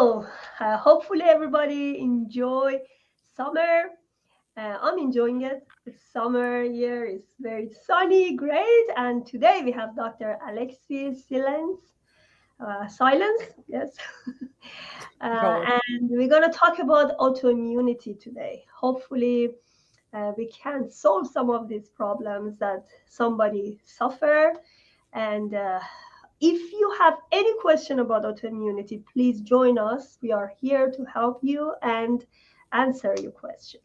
So, hopefully everybody enjoy summer. I'm enjoying it. The summer here is very sunny, great. And today we have Dr. Alexis Silence, yes. Sure. And we're going to talk about autoimmunity today. Hopefully, we can solve some of these problems that somebody suffer. And if you have any question about autoimmunity, please join us. We are here to help you and answer your questions.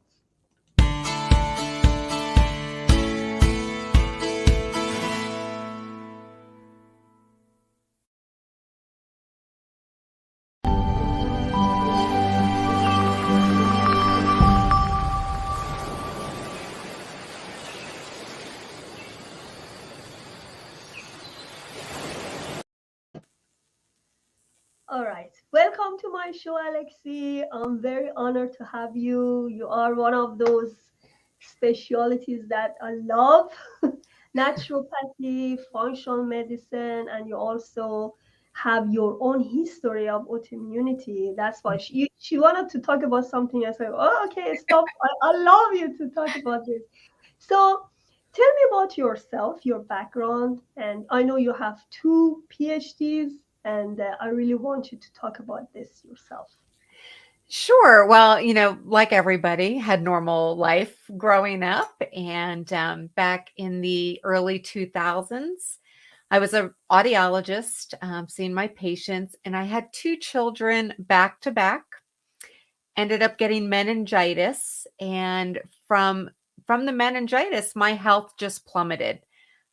All right. Welcome to my show, Alexi. I'm very honored to have you. You are one of those specialities that I love naturopathy, functional medicine, and you also have your own history of autoimmunity. That's why she wanted to talk about something. I said, oh, okay, stop. I love you to talk about this. So, tell me about yourself, your background, and I know you have two PhDs, and I really want you to talk about this yourself. Sure. Well, like everybody, had normal life growing up. And back in the early 2000s, I was an audiologist, seeing my patients, and I had two children back to back. Ended up getting meningitis, and from the meningitis, my health just plummeted.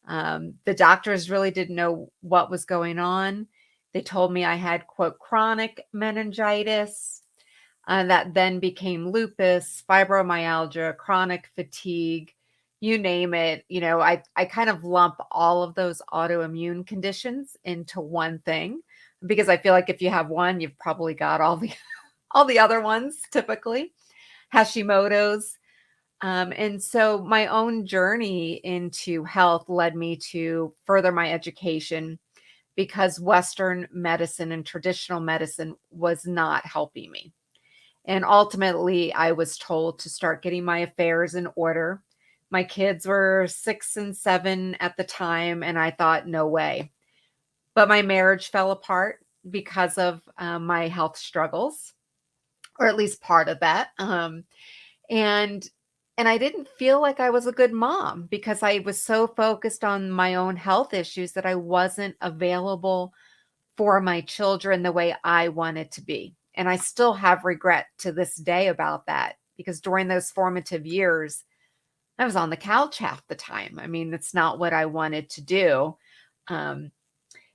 The doctors really didn't know what was going on. They told me I had, quote, chronic meningitis. That then became lupus, fibromyalgia, chronic fatigue, you name it. I kind of lump all of those autoimmune conditions into one thing because I feel like if you have one, you've probably got all the other ones typically. Hashimoto's. And so my own journey into health led me to further my education because Western medicine and traditional medicine was not helping me. And ultimately, I was told to start getting my affairs in order. My kids were 6 and 7 at the time, and I thought, no way. But my marriage fell apart because of my health struggles, or at least part of that. And and I didn't feel like I was a good mom because I was so focused on my own health issues that I wasn't available for my children the way I wanted to be. And I still have regret to this day about that because during those formative years, I was on the couch half the time. I mean, it's not what I wanted to do. Um,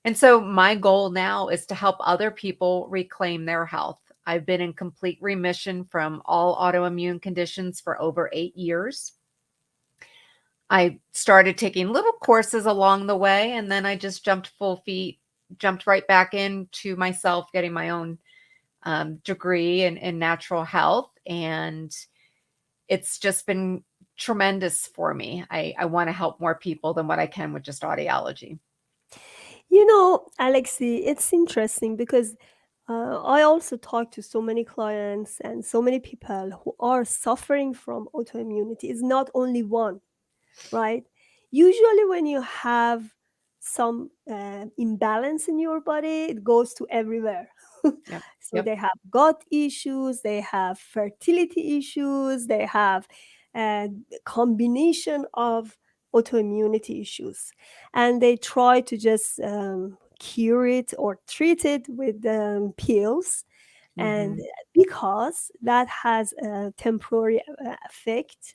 and so my goal now is to help other people reclaim their health. I've been in complete remission from all autoimmune conditions for over 8 years. I started taking little courses along the way, and then I just jumped full feet, jumped right back into myself, getting my own degree in natural health. And it's just been tremendous for me. I want to help more people than what I can with just audiology. Alexi, it's interesting because I also talk to so many clients and so many people who are suffering from autoimmunity. It's not only one, right? Usually, when you have some imbalance in your body, it goes to everywhere. Yep. So Yep. they have gut issues, they have fertility issues, they have a combination of autoimmunity issues, and they try to just cure it or treat it with pills. And Hmm. because that has a temporary effect,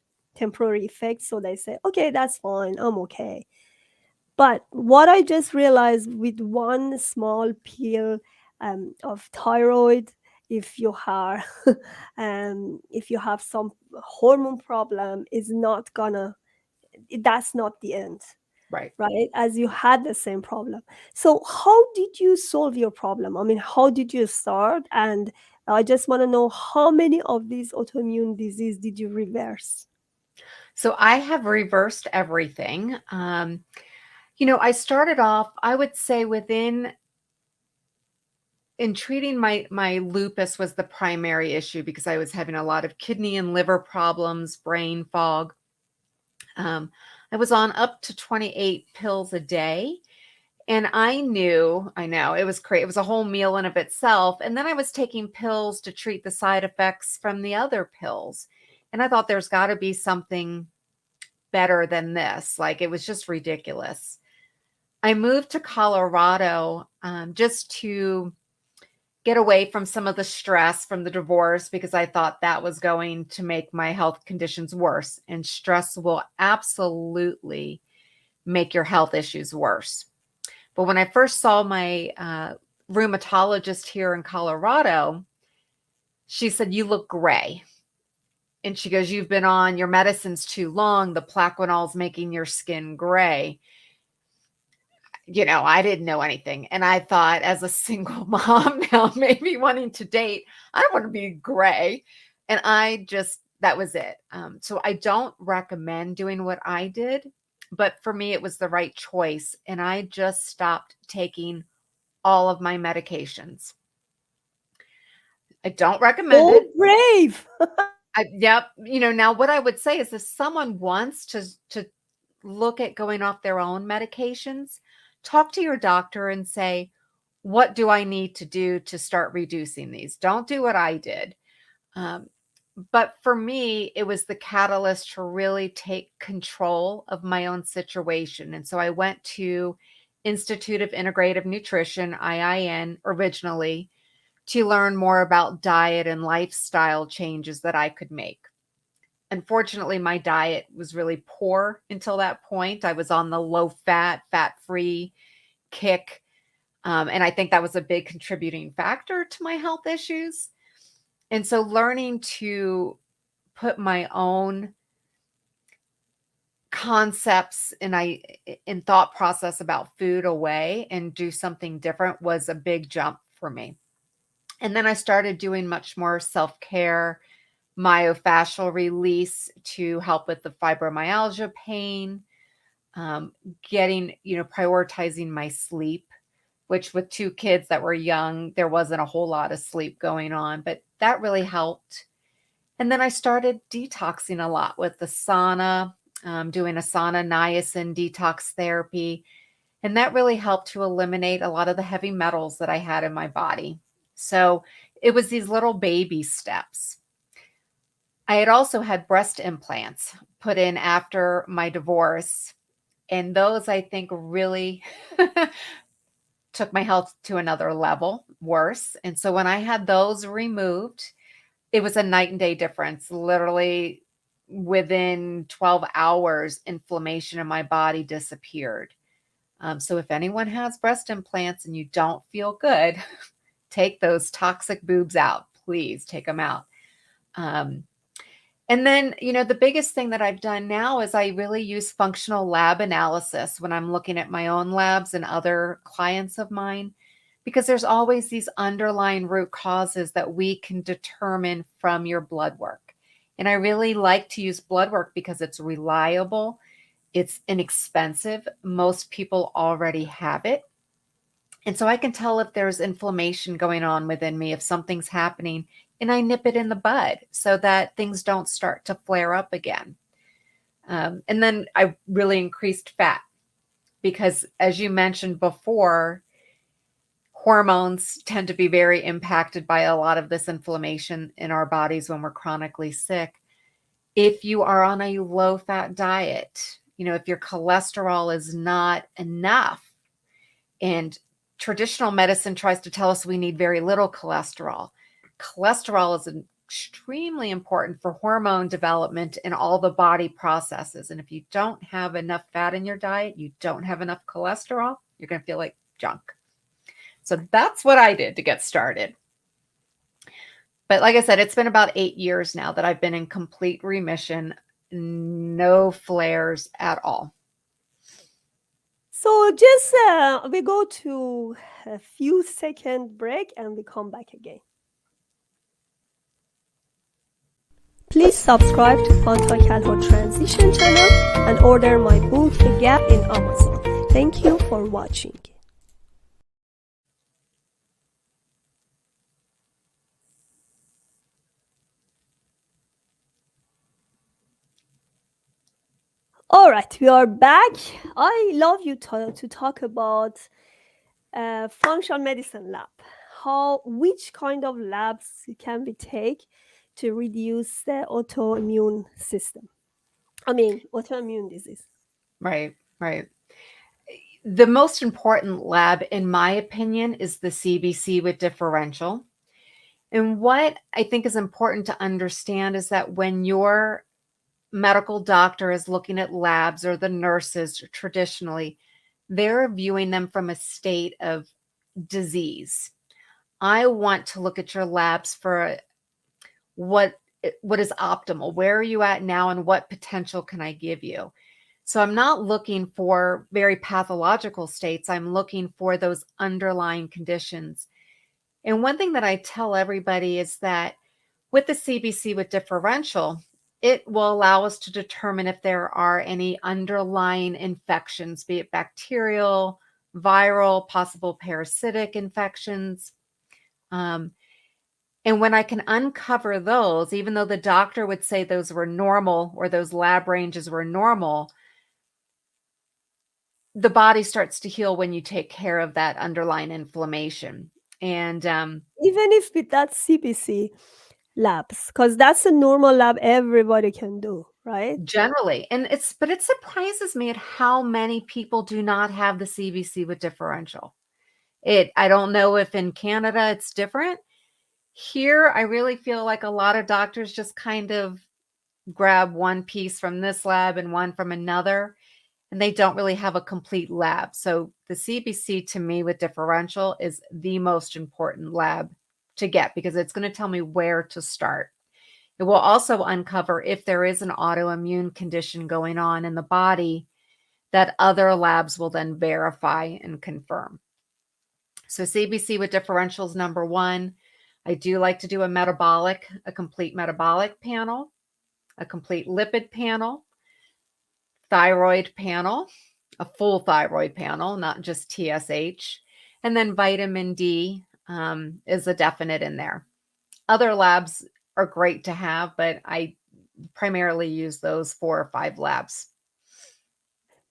so they say, okay, that's fine, I'm okay. But what I just realized, with one small pill of thyroid, if you have if you have some hormone problem, is not gonna, that's not the end, Right. right? As you had the same problem. So how did you solve your problem? I mean, how did you start? And I just want to know, how many of these autoimmune disease did you reverse? So I have reversed everything. I started off, I would say within in treating my lupus was the primary issue because I was having a lot of kidney and liver problems, brain fog. I was on up to 28 pills a day. And I know, it was crazy. It was a whole meal in of itself. And then I was taking pills to treat the side effects from the other pills. And I thought there's got to be something better than this. Like, it was just ridiculous. I moved to Colorado just to get away from some of the stress from the divorce because I thought that was going to make my health conditions worse. And stress will absolutely make your health issues worse. But when I first saw my rheumatologist here in Colorado, she said, "You look gray." And she goes, "You've been on your medicines too long. The Plaquenil's making your skin gray." I didn't know anything. And I thought, as a single mom now, maybe wanting to date, I don't want to be gray. And that was it. So I don't recommend doing what I did. But for me, it was the right choice. And I just stopped taking all of my medications. I don't recommend it. Brave. Yep. Now what I would say is if someone wants to look at going off their own medications, talk to your doctor and say, what do I need to do to start reducing these? Don't do what I did. But for me, it was the catalyst to really take control of my own situation. And so I went to Institute of Integrative Nutrition, IIN, originally, to learn more about diet and lifestyle changes that I could make. Unfortunately, my diet was really poor until that point. I was on the low-fat, fat-free kick. And I think that was a big contributing factor to my health issues. And so learning to put my own concepts and thought process about food away and do something different was a big jump for me. And then I started doing much more self-care, myofascial release to help with the fibromyalgia pain, prioritizing my sleep, which with 2 kids that were young, there wasn't a whole lot of sleep going on, but that really helped. And then I started detoxing a lot with the sauna, doing a sauna niacin detox therapy. And that really helped to eliminate a lot of the heavy metals that I had in my body. So it was these little baby steps. I had also had breast implants put in after my divorce. And those, I think, really took my health to another level, worse. And so when I had those removed, it was a night and day difference. Literally within 12 hours, inflammation in my body disappeared. So if anyone has breast implants and you don't feel good, take those toxic boobs out. Please take them out. And then, the biggest thing that I've done now is I really use functional lab analysis when I'm looking at my own labs and other clients of mine, because there's always these underlying root causes that we can determine from your blood work. And I really like to use blood work because it's reliable, it's inexpensive. Most people already have it. And so I can tell if there's inflammation going on within me, if something's happening, and I nip it in the bud so that things don't start to flare up again. And then I really increased fat because, as you mentioned before, hormones tend to be very impacted by a lot of this inflammation in our bodies when we're chronically sick. If you are on a low-fat diet, if your cholesterol is not enough, and traditional medicine tries to tell us we need very little cholesterol. Cholesterol is extremely important for hormone development and all the body processes. And if you don't have enough fat in your diet, you don't have enough cholesterol, you're going to feel like junk. So that's what I did to get started. But like I said, it's been about 8 years now that I've been in complete remission, no flares at all. So just we go to a few second break and we come back again. Please subscribe to Pontokalho Transition channel and order my book The Gap in Amazon. Thank you for watching. All right, we are back. I love you to talk about functional medicine lab. How which kind of labs can we take to reduce the autoimmune system? I mean, autoimmune disease. Right, right. The most important lab, in my opinion, is the CBC with differential. And what I think is important to understand is that when your medical doctor is looking at labs or the nurses traditionally, they're viewing them from a state of disease. I want to look at your labs for what what is optimal. Where are you at now and what potential can I give you? So I'm not looking for very pathological states. I'm looking for those underlying conditions. And one thing that I tell everybody is that with the CBC with differential, it will allow us to determine if there are any underlying infections, be it bacterial, viral, possible parasitic infections. Um, and when I can uncover those, even though the doctor would say those were normal or those lab ranges were normal, the body starts to heal when you take care of that underlying inflammation. And Even if with that CBC labs, because that's a normal lab everybody can do, right? generally, and but it surprises me at how many people do not have the CBC with differential. I don't know if in Canada it's different. Here, I really feel like a lot of doctors just kind of grab one piece from this lab and one from another, and they don't really have a complete lab. So the CBC to me with differential is the most important lab to get because it's going to tell me where to start. It will also uncover if there is an autoimmune condition going on in the body that other labs will then verify and confirm. So CBC with differentials number one. I do like to do a complete metabolic panel, a complete lipid panel, thyroid panel, a full thyroid panel, not just TSH, and then vitamin D is a definite in there. Other labs are great to have, but I primarily use those 4 or 5 labs.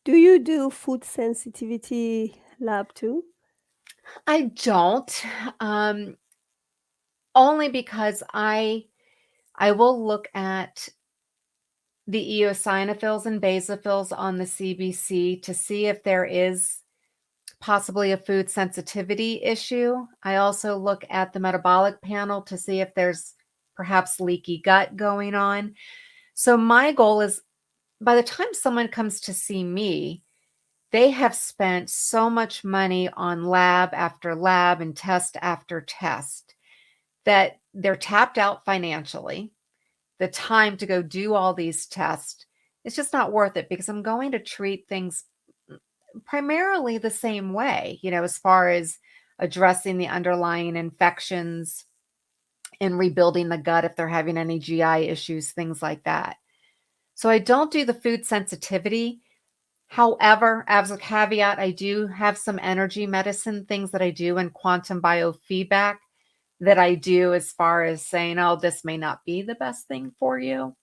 Do you do food sensitivity lab too? I don't, um, only because I will look at the eosinophils and basophils on the CBC to see if there is possibly a food sensitivity issue. I also look at the metabolic panel to see if there's perhaps leaky gut going on. So my goal is by the time someone comes to see me, they have spent so much money on lab after lab and test after test that they're tapped out financially. The time to go do all these tests, it's just not worth it because I'm going to treat things primarily the same way, as far as addressing the underlying infections and rebuilding the gut if they're having any GI issues, things like that. So I don't do the food sensitivity. However, as a caveat, I do have some energy medicine things that I do in quantum biofeedback that I do as far as saying, oh, this may not be the best thing for you.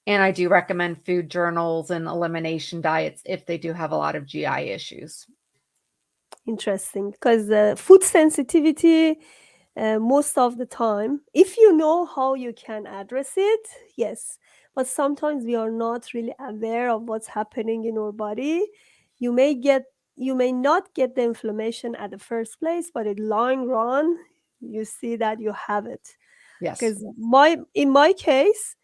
And I do recommend food journals and elimination diets if they do have a lot of GI issues. Interesting, because food sensitivity, most of the time, if you know how you can address it, yes. But sometimes we are not really aware of what's happening in our body. You may get, you may not get the inflammation at the first place, but in long run, you see that you have it. Yes. Because in my case,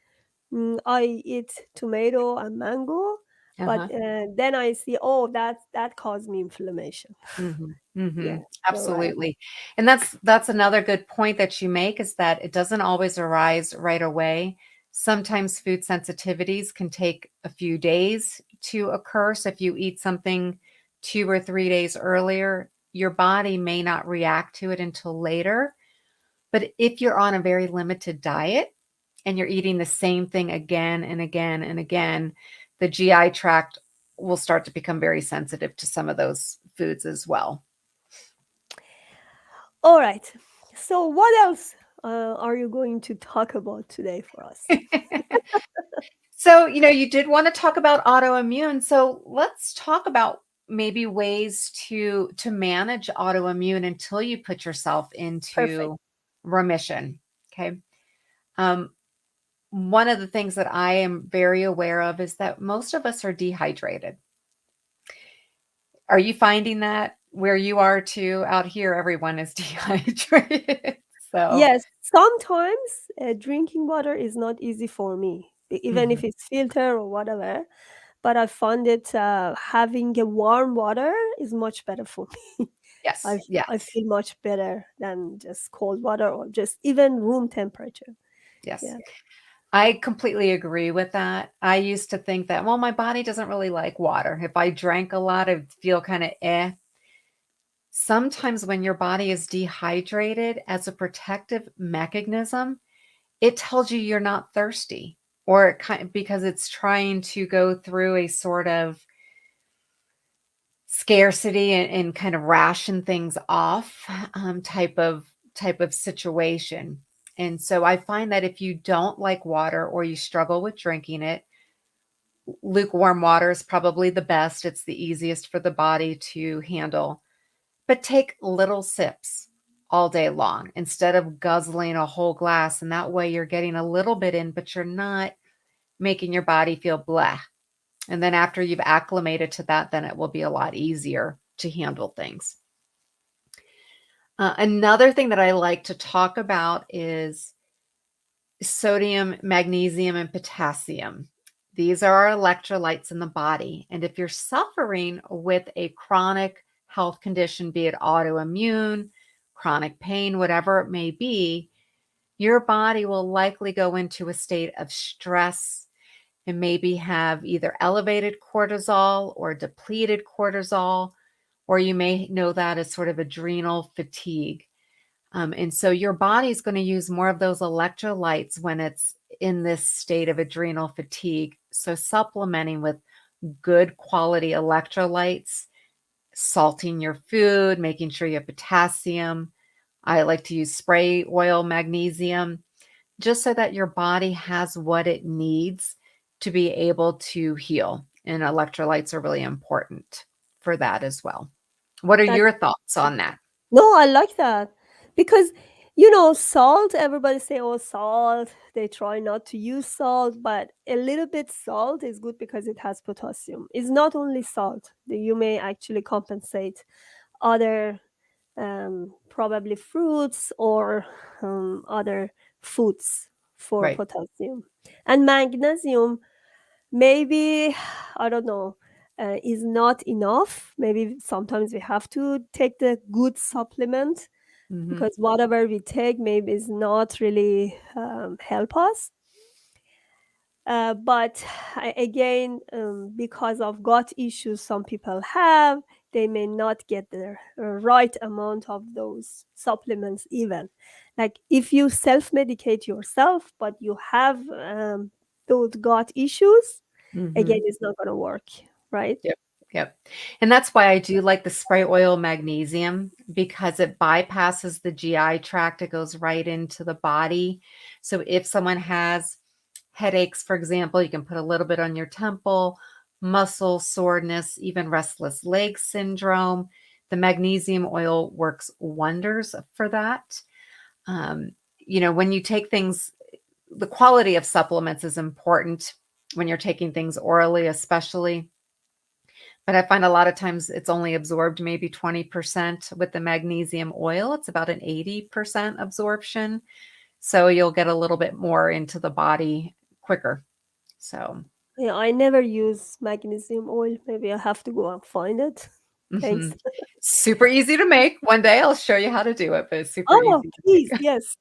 I eat tomato and mango, but Uh-huh. then I see, oh, that caused me inflammation. Mhm. Mhm. Yes, you're right. Absolutely. And that's another good point that you make is that it doesn't always arise right away. Sometimes food sensitivities can take a few days to occur. So if you eat something 2 or 3 days earlier, your body may not react to it until later. But if you're on a very limited diet and you're eating the same thing again and again and again, the GI tract will start to become very sensitive to some of those foods as well. All right. So, what else are you going to talk about today for us? So, you did want to talk about autoimmune. So let's talk about maybe ways to manage autoimmune until you put yourself Perfect. into remission. Okay. Um, One of the things that I am very aware of is that most of us are dehydrated. Are you finding that where you are too? Out here, everyone is dehydrated. So, Yes, sometimes drinking water is not easy for me, even mhm. if it's filter or whatever. But I found it having a warm water is much better for me. I Yes, I yes, feel much better than just cold water or just even room temperature. yes. Yeah. I completely agree with that. I used to think that, well, my body doesn't really like water. If I drank a lot, I'd feel kind of eh. Sometimes when your body is dehydrated as a protective mechanism, it tells you you're not thirsty, or because it's trying to go through a sort of scarcity and kind of ration things off type of situation. And so I find that if you don't like water or you struggle with drinking it, lukewarm water is probably the best. It's the easiest for the body to handle. But take little sips all day long instead of guzzling a whole glass. And that way you're getting a little bit in, but you're not making your body feel blah. And then after you've acclimated to that, then it will be a lot easier to handle things. Another thing that I like to talk about is sodium, magnesium, and potassium. These are our electrolytes in the body. And if you're suffering with a chronic health condition, be it autoimmune, chronic pain, whatever it may be, your body will likely go into a state of stress and maybe have either elevated cortisol or depleted cortisol, or you may know that as sort of adrenal fatigue. And so your body is going to use more of those electrolytes when it's in this state of adrenal fatigue. So supplementing with good quality electrolytes, salting your food, making sure you have potassium. I like to use spray oil magnesium just so that your body has what it needs to be able to heal. And electrolytes are really important for that as well. What are That your thoughts on that? No, I like that because salt. Everybody say, "Oh, salt." They try not to use salt, but a little bit salt is good because it has potassium. It's not only salt. You may actually compensate other probably fruits or other foods for Right. potassium and magnesium. Maybe I don't know. Is not enough. Maybe sometimes we have to take the good supplement Hmm. because whatever we take maybe is not really help us. But again, because of gut issues some people have, they may not get the right amount of those supplements even. Like if you self-medicate yourself, but you have those gut issues, again, Hmm. it's not going to work, right? Yep. Yep. And that's why I do like the spray oil magnesium because it bypasses the GI tract. It goes right into the body. So if someone has headaches, for example, you can put a little bit on your temple, muscle soreness, even restless leg syndrome. The magnesium oil works wonders for that. Um, when you take things, the quality of supplements is important when you're taking things orally, especially. But I find a lot of times it's only absorbed maybe 20% with the magnesium oil. It's about an 80% absorption. So you'll get a little bit more into the body quicker. So, Yeah, I never use magnesium oil. Maybe I have to go and find it. Thanks. mhm. Super easy to make. One day I'll show you how to do it, but it's super Oh, easy to please, make. yes.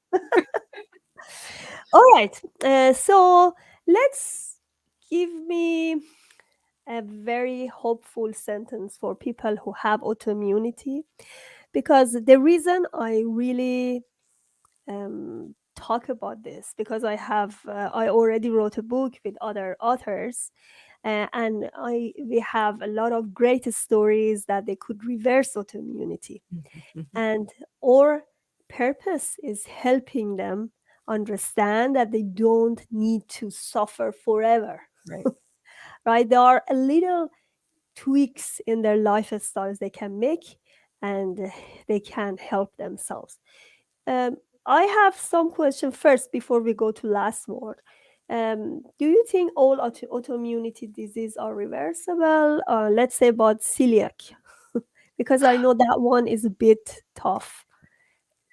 All right. So let's give me a very hopeful sentence for people who have autoimmunity, because the reason I really talk about this because I already wrote a book with other authors, and I we have a lot of great stories that they could reverse autoimmunity, Mhm, mhm. and our purpose is helping them understand that they don't need to suffer forever, Right. right? There are a little tweaks in their lifestyles they can make, and they can help themselves. Um, I have some question first before we go to last word. Do you think all autoimmunity disease are reversible? Let's say about celiac, because I know that one is a bit tough.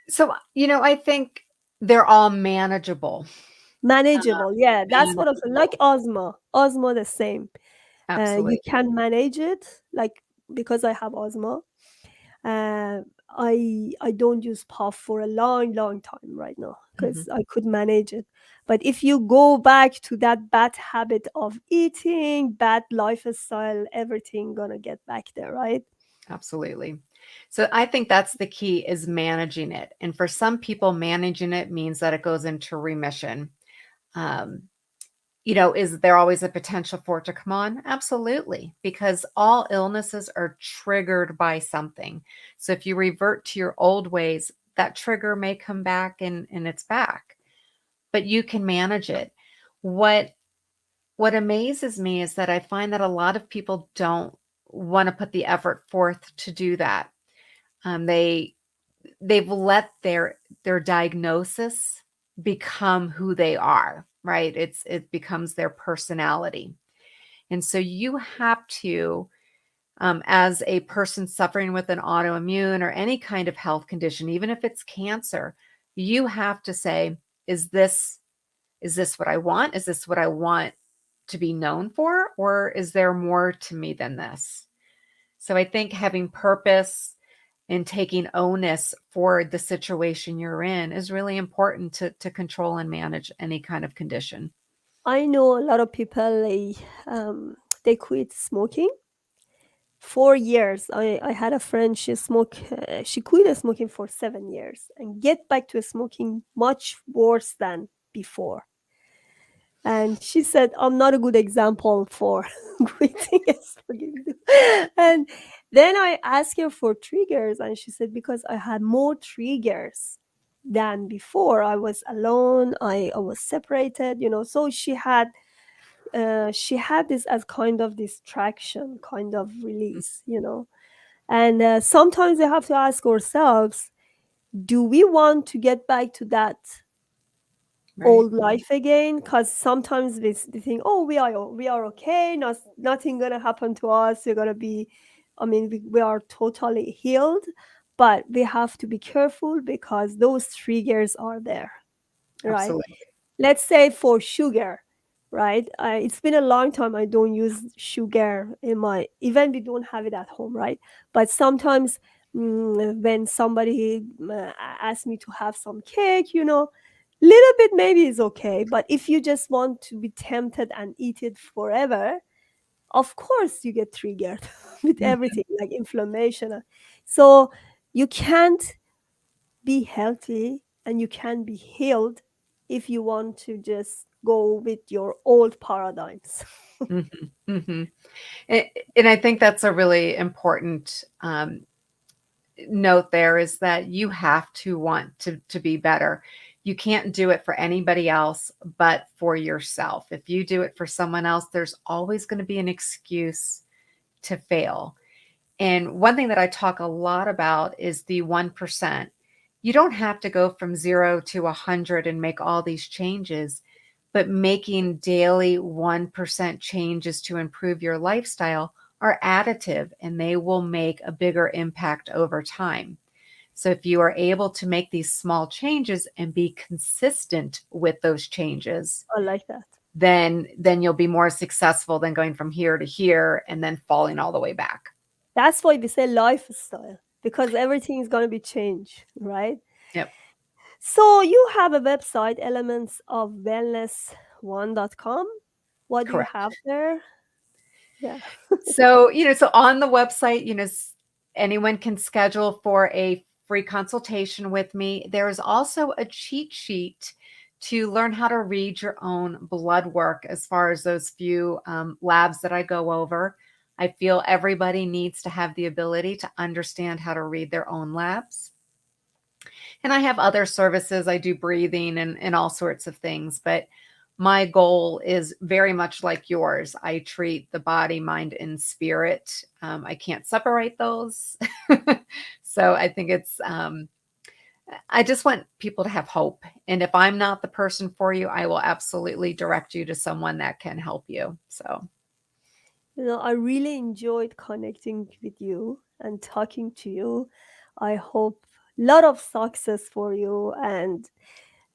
So, I think they're all manageable. Manageable, yeah, that's what I feel. Like Manageable. asthma the same. You Absolutely. can manage it, like, because I have asthma. Uh, I don't use puff for a long time right now Mhm. because I could manage it. But if you go back to that bad habit of eating, bad lifestyle, everything gonna get back there, right? Absolutely. So I think that's the key is managing it. And for some people, managing it means that it goes into remission. Um, is there always a potential for it to come on? Absolutely, because all illnesses are triggered by something. So if you revert to your old ways, that trigger may come back and it's back, but you can manage it. What what amazes me is that I find that a lot of people don't want to put the effort forth to do that. They've let their diagnosis become who they are, right? It becomes their personality. And so you have to, as a person suffering with an autoimmune or any kind of health condition, even if it's cancer, you have to say, is this is this what I want? Is this what I want to be known for? Or is there more to me than this? So I think having purpose and taking onus for the situation you're in is really important to control and manage any kind of condition. I know a lot of people they quit smoking. 4 years. I had a friend. She quit smoking for 7 years and get back to smoking much worse than before. And she said, I'm not a good example for quitting smoking. And then I asked her for triggers, and she said, because I had more triggers than before. I was alone, I was separated, so she had this as kind of distraction, kind of release. And sometimes we have to ask ourselves, do we want to get back to that Right. old life again? Because sometimes we think, oh, we are okay, nothing gonna happen to us, we're gonna be, I mean, we are totally healed. But we have to be careful because those triggers are there, right? Absolutely. Let's say for sugar, right? It's been a long time I don't use sugar in my, even we don't have it at home, right? But sometimes, when somebody asks me to have some cake, little bit maybe is okay. But if you just want to be tempted and eat it forever, of course you get triggered with Mhm. everything like inflammation. So you can't be healthy and you can be healed if you want to just go with your old paradigms. Mhm. Mhm. And I think that's a really important note there is that you have to want to be better. You can't do it for anybody else but for yourself. If you do it for someone else, there's always going to be an excuse to fail. And one thing that I talk a lot about is the 1%. You don't have to go from 0 to 100 and make all these changes, but making daily 1% changes to improve your lifestyle are additive and they will make a bigger impact over time. So if you are able to make these small changes and be consistent with those changes, I like that. then you'll be more successful than going from here to here and then falling all the way back. That's why we say lifestyle, because everything is going to be changed, right? Yep. So you have a website, elementsofwellness1.com. What do you Correct. have there? Yeah. So, so on the website, anyone can schedule for a free consultation with me. There is also a cheat sheet to learn how to read your own blood work as far as those few labs that I go over. I feel everybody needs to have the ability to understand how to read their own labs. And I have other services. I do breathing and all sorts of things, but my goal is very much like yours. I treat the body, mind, and spirit. I can't separate those. So I think I just want people to have hope. And if I'm not the person for you, I will absolutely direct you to someone that can help you. So I really enjoyed connecting with you and talking to you. I hope a lot of success for you. And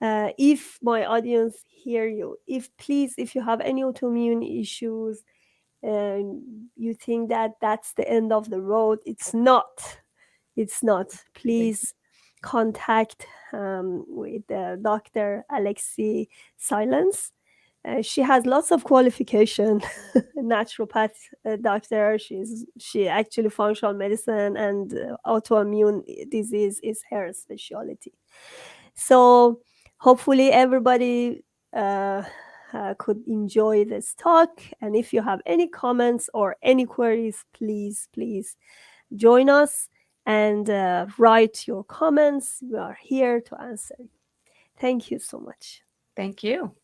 if my audience hear you, if you have any autoimmune issues and you think that that's the end of the road, it's not. Please contact with Dr. Alexi Silence. She has lots of qualification. Naturopath doctor. She actually functional medicine and autoimmune disease is her specialty. So hopefully everybody uh, could enjoy this talk. And if you have any comments or any queries, please join us and write your comments. We are here to answer. Thank you so much. thank you.